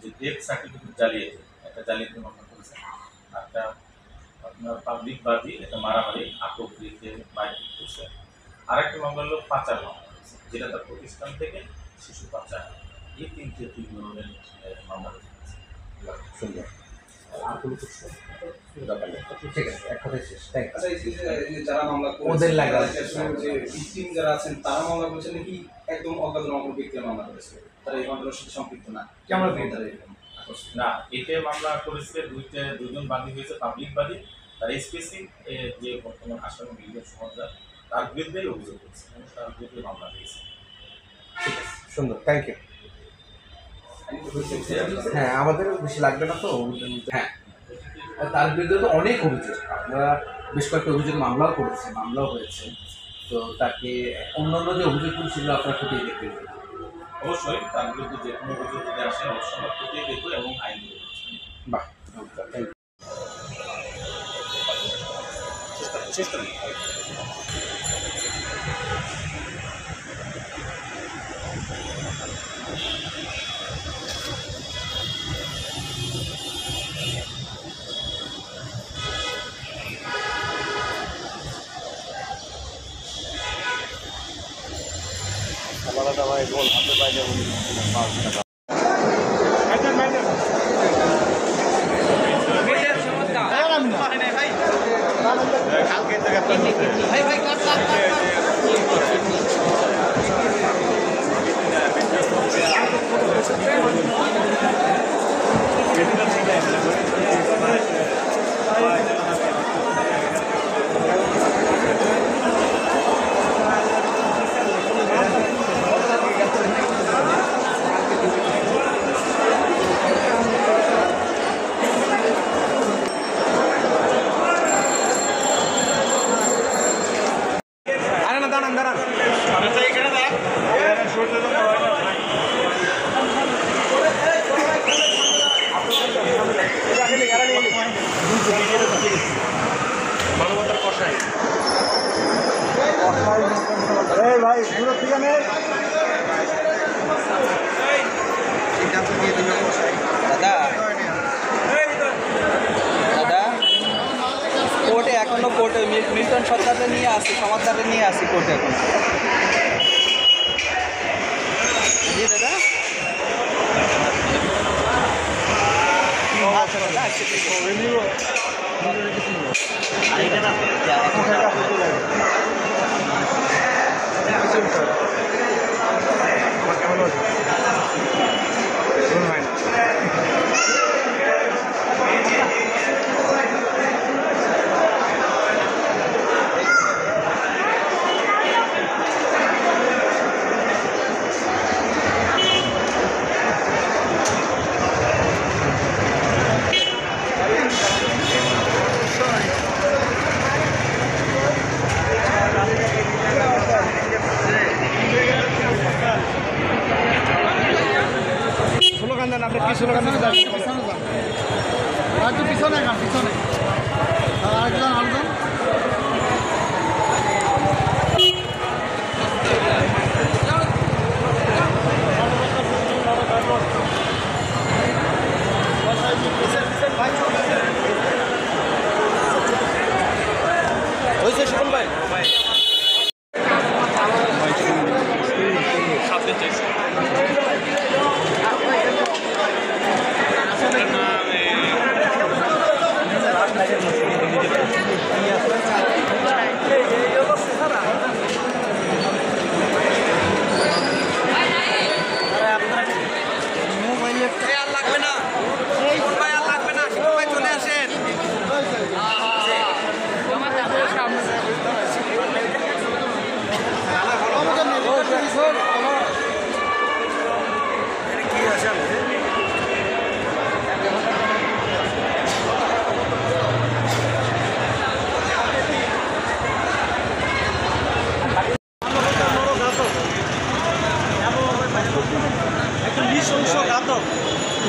যে death certificate জালিয়াতি, একটা জালিয়াতি মামলা করেছে। একটা আপনার পাবলিক বাদী, একটা মারামারি আটক রেখে মারপিট করছে। আরেকটা মামলা হলো পাচার মামলা করেছে, যেটা তার প্রতিষ্ঠান থেকে শিশু পাচার। এই তিন ধরনের মামলা রয়েছে। সুন্দর। আর কোনো কিছু ঠিক আছে, এক কথাই শেষ। আচ্ছা, এই যে যারা মামলা ওদের লাগা যে ভিকটিম যারা আছেন তারা মামলা করছেন নাকি একদম অজ্ঞাতনামা কোনো ব্যক্তি মামলা করেছে, তারা এই মামলার সাথে সম্পৃক্ত না? কেমন না, এতে মামলা করেছে দুজন বাদী হয়েছে পাবলিক বাদী, তার স্পেসিফিক যে বর্তমান আসামি মিলিয়ন সমাজদার তার বিরুদ্ধে অভিযোগ করেছে এবং তার বিরুদ্ধে মামলা দিয়েছে। ঠিক আছে, সুন্দর, থ্যাংক ইউ। হ্যাঁ, আমাদের বেশি লাগবে না তো। হ্যাঁ, তার বিরুদ্ধে তো অনেক অভিযোগ, আপনারা বেশ কয়েকটা অভিযোগ মামলাও হয়েছে, তো তাকে অন্যান্য যে অভিযোগগুলো ছিল আপনারা খতিয়ে দেখবেন। অবশ্যই তার বিরুদ্ধে যে কোনো অভিযোগ যদি আসে অবশ্যই আমরা খতিয়ে দেখবো এবং আইন দেবো। বাহ, চেষ্টা আলাদা ভাই বল হাতে পাইলে 5 টাকা। মানবতার কষাই ভাই পুরো ঠিকানে দাদা দাদা কোর্টে এখনো কোর্টে মিল্টন সত্তারে নিয়ে আসি, সমাজদারে নিয়ে আসি কোর্টে এখন। জি দাদা, আচ্ছা দাদা, আচ্ছা ঠিক স্লোগান দেন, আপনি কি স্লোগান দেন? পিছনে পিছনে আরেকজন আরেকজন হয়েছে সুমন ভাই।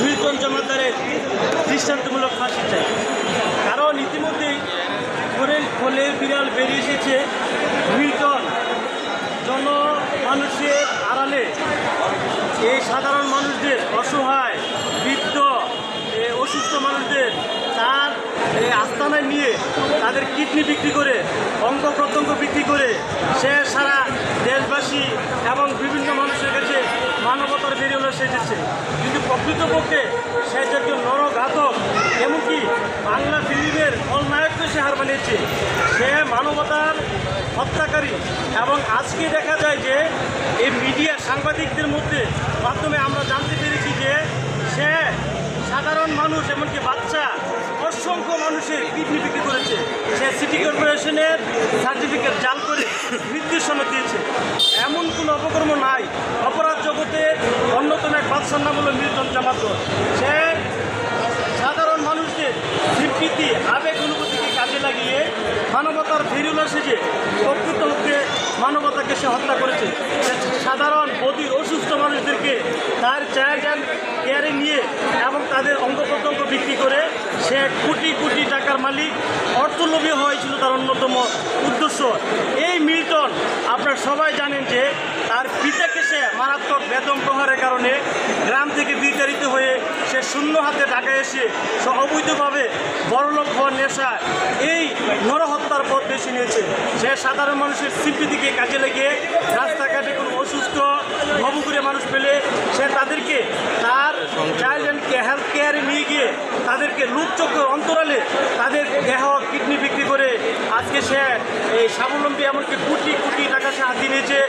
মিল্টন জমাদ্দারের দৃষ্টান্তমূলক ফাঁসি চাই। কারণ ইতিমধ্যেই খোলে বিড়াল বেরিয়ে এসেছে। মিল্টন জনমানুষের আড়ালে এই সাধারণ মানুষদের অসহায় বৃদ্ধ অসুস্থ মানুষদের তার আস্তানায় নিয়ে তাদের কিডনি বিক্রি করে, অঙ্গ প্রত্যঙ্গ বিক্রি করে সে সারা দেশবাসী এবং বিভিন্ন মানুষের কাছে মানবতার বেরিয়ে সেজেছে। কিন্তু প্রকৃতপক্ষে সে যে একজন নরঘাতক, এমনকি বাংলা ফিল্মের খলনায়ককে সে হার মানিয়েছে। সে মানবতার হত্যাকারী। এবং আজকে দেখা যায় যে এই মিডিয়া সাংবাদিকদের মাধ্যমে আমরা জানতে পেরেছি যে সে সাধারণ মানুষ, এমনকি বাচ্চা, অসংখ্য মানুষের কিডনি বিক্রি করেছে। সে সিটি কর্পোরেশনের সার্টিফিকেট জাল করে মৃত্যুর সনদ দিয়েছে। এমন কোনো অপকর্ম নাই। অপরাধ জগতের অন্যতম এক বাদশার নাম হলো মিল্টন জামাতর। সে সাধারণ মানুষদের স্বীকৃতি, আবেগ, অনুভূতিকে কাজে লাগিয়ে মানবতার ফেরিউলা সেজে প্রকৃতপক্ষে মানবতাকে সে হত্যা করেছে। সাধারণ বধির অসুস্থ মানুষদেরকে তার চাইল্ড অ্যান্ড কেয়ারে নিয়ে এবং তাদের অঙ্গ প্রত্যঙ্গ বিক্রি করে সে কোটি কোটি টাকার মালিক, অর্থলোভী হয়েছিল তার অন্যতম উদ্দেশ্য। এই মিল্টন আপনারা সবাই জানেন যে তার পিতাকে সে মারাত্মক বেদম প্রহারের কারণে গ্রাম থেকে বিতাড়িত হয়ে সে শূন্য হাতে ঢাকায় এসে সে অবৈধভাবে বড়লোক হওয়ার নেশা এই নরহত্যার পথ বেছে নিয়েছে। সে সাধারণ মানুষের সিম্পিতিকে কাজে লাগিয়ে রাস্তাঘাটে কোনো অসুস্থ ভবঘুরে মানুষ পেলে সে তাদেরকে তার চাইল্ড অ্যান্ড হেলথ কেয়ারে নিয়ে গিয়ে তাদেরকে লুটচক্র অন্তরালে তাদের দেহ কিডনি বিক্রি করে আজকে সে এই স্বাবলম্বী, এমনকি কোটি কোটি টাকা সে হাতিয়ে নিয়েছে।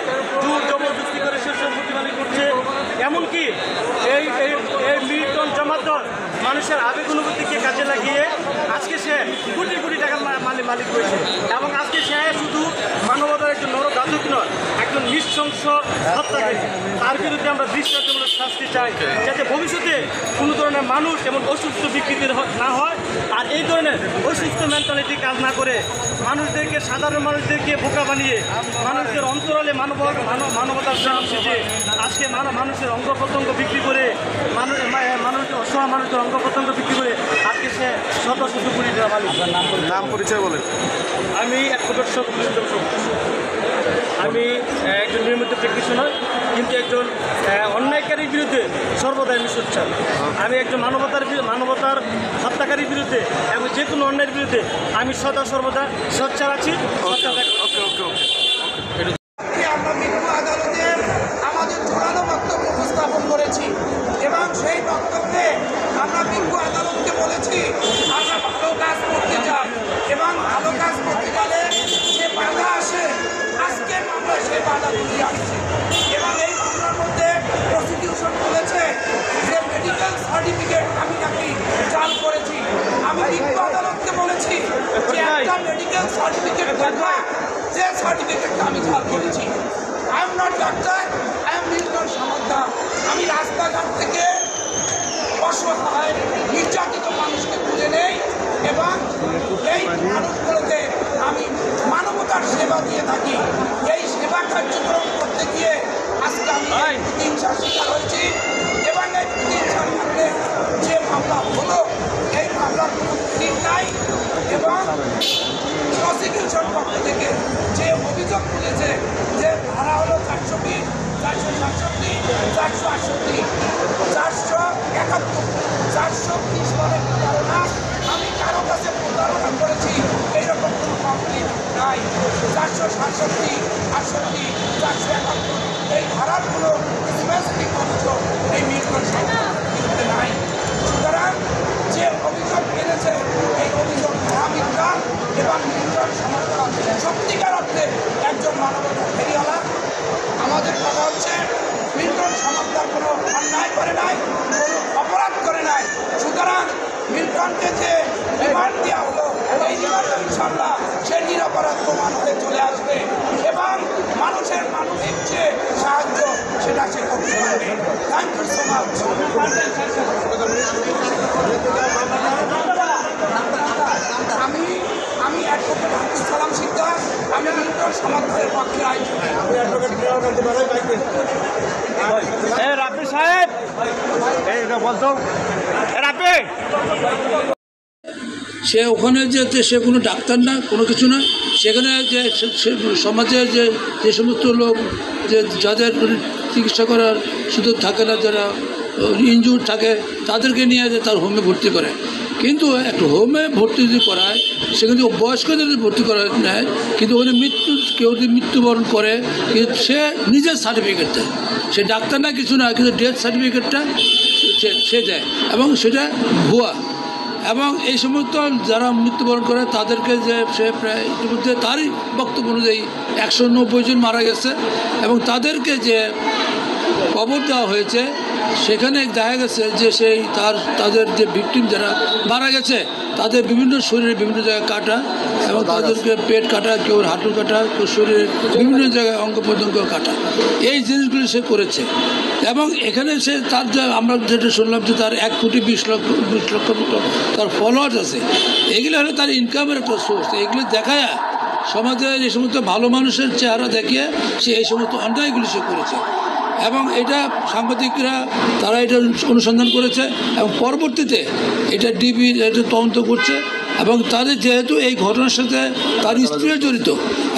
জোর জবরদস্তি করে সে সম্পত্তি মালিক করছে। এমনকি এই মিল্টন জামাতর মানুষের আবেগ অনুভূতিকে কাজে লাগিয়ে আজকে সে কোটি কোটি টাকার মালিক হয়েছে। এবং আজকে সে শুধু মানবতার একজন নরঘাতক নয়, একজন নৃশংস হত্যাকারী। তার বিরুদ্ধে আমরা দৃষ্টান্তমূলক শাস্তি চাই, যাতে ভবিষ্যতে কোনো ধরনের মানুষ যেমন অসুস্থ বিকৃতি না হয়, আর এই ধরনের অসুস্থ মেন্টালিটি কাজ না করে মানুষদেরকে, সাধারণ মানুষদেরকে বোকা বানিয়ে মানুষদের অন্তরালে মানবতার জন্য সেজে আজকে মানুষের অঙ্গ প্রত্যঙ্গ বিক্রি করে মানুষের অসহায় মানুষের অঙ্গ প্রত্যঙ্গ বিক্রি করে আজকে সে শত শত কোটি টাকা মালিক। নাম পরিচয় বলেন। আমি এক প্রদর্শক, আমি একজন নিয়মিত প্র্যাকটিশনার, কিন্তু একজন অন্যায়কারীর বিরুদ্ধে সর্বদাই আমি সোচ্চার। আমি একজন মানবতার হত্যাকারীর বিরুদ্ধে এবং যে কোনো অন্যায়ের বিরুদ্ধে আমি সদা সর্বদা সোচ্চার আছি। আমরা বিজ্ঞ আদালতে আমাদের জোরালো বক্তব্য উপস্থাপন করেছি এবং সেই বক্তব্যে আমরা বিজ্ঞ আদালতকে বলেছি আমরা ভালো কাজ করতে চাই এবং ভালো কাজ করতে গেলে যে বাধা আসে, আজকের মামলায় সেই বাধাগুলি আসছে। এবং এই মামলার মধ্যে প্রসিকিউশন বলেছে যে মেডিকেল সার্টিফিকেট আমি নাকি জাল করেছি। আমি বিজ্ঞ আদালতকে বলেছি যে একটা মেডিকেল সার্টিফিকেট দেখা, যে সার্টিফিকেটটা আমি জাল করেছি। I am not doctor, I am Milton Samanta. আমি রাস্তাঘাট থেকে অসহায় নির্যাতিত মানুষকে খুঁজে নেই এবং এই মানুষগুলোকে আমি মানবতার সেবা দিয়ে থাকি। এই সেবা কার্যক্রম করতে গিয়ে আজকে আমি প্রতিহিংসার শিকার হয়েছি এবং এই প্রতিহিংসার কারণে যে মামলা হলো, এই মামলার কোনো দিক নাই এবং প্রসিকিউশন পক্ষ থেকে যে অভিযোগ তুলেছে যে ধারা হলো 420, 467, 468, 471, 430 বলের প্রতারণা। আমি কারো কাছে প্রতারণা করেছি এইরকম কোনো কমপ্লেন নাই। 467, 68, 471 এই ধারার কোনো স্পেসিফিক অভিযোগ এই মিল্টন সামন্তার বিরুদ্ধে নাই। সুতরাং যে অভিযোগ এনেছে এই অভিযোগ মিথ্যা এবং মিল্টন সামন্তা সত্যিকার অর্থে একজন মানবতার ফেরিওয়ালা। আমাদের কথা হচ্ছে মিল্টন সামন্তা কোনো অন্যায় করে নাই, কোনো অপরাধ করে নাই। সুতরাং মিল্টনকে যে রিমান্ড দেওয়া হলো, এই রিমান্ডে ইনশাল্লাহ সে নিরপরাধ প্রমাণ হয়ে চলে আসবে এবং মানুষের মানবিক যে সাহায্য সেটা সে করতে পারবে। Thank you so much. আমি অ্যাডভোকেট আব্দুল সালাম সিকদার, আমি মিল্টন সামন্তার পক্ষে আইনজীবী। রাব্বি সাহেব, বলতো রাব্বি, সে ওখানে যে সে কোনো ডাক্তার না, কোনো কিছু না। সেখানে যে সমাজের যে সমস্ত লোক যে যাদের চিকিৎসা করার সুযোগ থাকে না, যারা ইনজুর থাকে তাদেরকে নিয়ে যে তার হোমে ভর্তি করে। কিন্তু একটা হোমে ভর্তি যদি করায় সেখানে বয়স্কদের যদি ভর্তি করা নেয়, কিন্তু ওখানে কেউ যদি মৃত্যুবরণ করে কিন্তু সে নিজের সার্টিফিকেট দেয়, সে ডাক্তার না কিছু না, কিন্তু ডেথ সার্টিফিকেটটা সে দেয় এবং সেটা ভুয়া। এবং এই সমস্ত যারা মৃত্যুবরণ করে তাদেরকে যে সে প্রায় ইতিমধ্যে তারই বক্তব্য অনুযায়ী 190 জন মারা গেছে এবং তাদেরকে যে কবর দেওয়া হয়েছে সেখানে দেখা গেছে যে তাদের যে ভিকটিম যারা মারা গেছে তাদের বিভিন্ন শরীরে বিভিন্ন জায়গায় কাটা এবং তাদেরকে পেট কাটা, কেউ হাঁটু কাটা, কেউ শরীরে বিভিন্ন জায়গায় অঙ্গ প্রত্যঙ্গ কাটা, এই জিনিসগুলি সে করেছে। এবং এখানে সে তার আমরা যেটা শুনলাম যে তার 1,20 লক্ষ মতো তার ফলোয়ার্স আছে, এগুলো হলে তার ইনকামের একটা সোর্স। এগুলো দেখায় সমাজের এই সমস্ত ভালো মানুষের চেহারা দেখিয়ে সে এই সমস্ত অন্যায়গুলি সে করেছে। এবং এটা সাংবাদিকরা তারা এটা অনুসন্ধান করেছে এবং পরবর্তীতে এটা ডিবি এটা তদন্ত করছে এবং তাদের যেহেতু এই ঘটনার সাথে তার স্ত্রীও জড়িত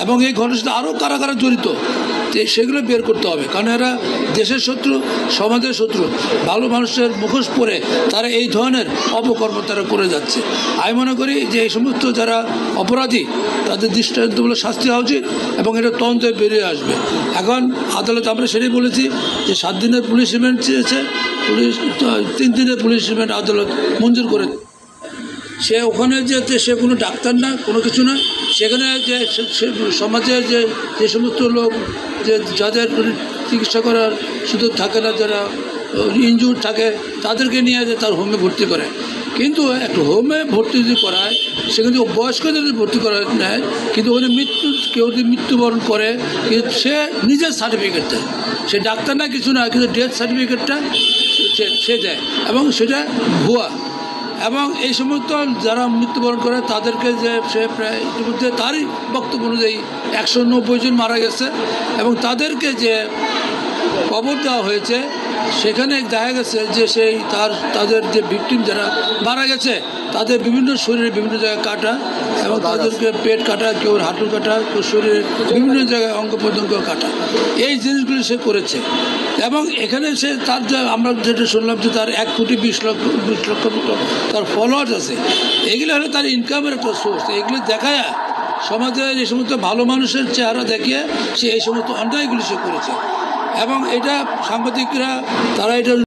এবং এই ঘটনার সাথে আরও কারা কারা জড়িত সেগুলো বের করতে হবে, কারণ এরা দেশের শত্রু, সমাজের শত্রু, ভালো মানুষের মুখোশ পরে তারা এই ধরনের অপকর্ম তারা করে যাচ্ছে। আমি মনে করি যে এই সমস্ত যারা অপরাধী তাদের দৃষ্টান্তমূলক শাস্তি হওয়া উচিত এবং এটা তদন্তে বেরিয়ে আসবে। এখন আদালত আমরা সেটাই বলেছি যে 7 দিনের পুলিশ রিমান্ড চেয়েছে, পুলিশ 3 দিনের পুলিশ রিমান্ড আদালত মঞ্জুর করে। সে ওখানে যে সে কোনো ডাক্তার না, কোনো কিছু না, সেখানে যে সমাজের যে সমস্ত লোক যে যাদের চিকিৎসা করার সুযোগ থাকে না, যারা ইনজুর থাকে তাদেরকে নিয়ে যে তার হোমে ভর্তি করে। কিন্তু একটা হোমে ভর্তি যদি করায় সেখানে বয়স্কদের যদি ভর্তি করা নেয়, কিন্তু ওখানে কেউ যদি মৃত্যুবরণ করে কিন্তু সে নিজের সার্টিফিকেট দেয়, সে ডাক্তার না কিছু না, কিন্তু ডেথ সার্টিফিকেটটা সে দেয় এবং সেটা ভুয়া। এবং এই সমস্ত যারা মৃত্যুবরণ করে তাদেরকে যে সে প্রায় ইতিমধ্যে তারই বক্তব্য অনুযায়ী 190 জন মারা গেছে এবং তাদেরকে যে কবর দেওয়া হয়েছে সেখানে দেখা গেছে যে তাদের যে ভিকটিম যারা মারা গেছে তাদের বিভিন্ন শরীরে বিভিন্ন জায়গায় কাটা এবং তাদেরকে পেট কাটা, কেউ হাঁটু কাটা, কেউ শরীরে বিভিন্ন জায়গায় অঙ্গ প্রত্যঙ্গ কাটা, এই জিনিসগুলি সে করেছে। এবং এখানে সে তার আমরা যেটা শুনলাম যে তার 1,20 লক্ষ মতো তার ফলোয়ার্স আছে, এগুলো হলে তার ইনকামের একটা সোর্স। এগুলো দেখায় সমাজের এই সমস্ত ভালো মানুষের চেহারা দেখিয়ে সে এই সমস্ত অন্যায়গুলি সে করেছে এবং এটা সাংবাদিকরা তারা এটা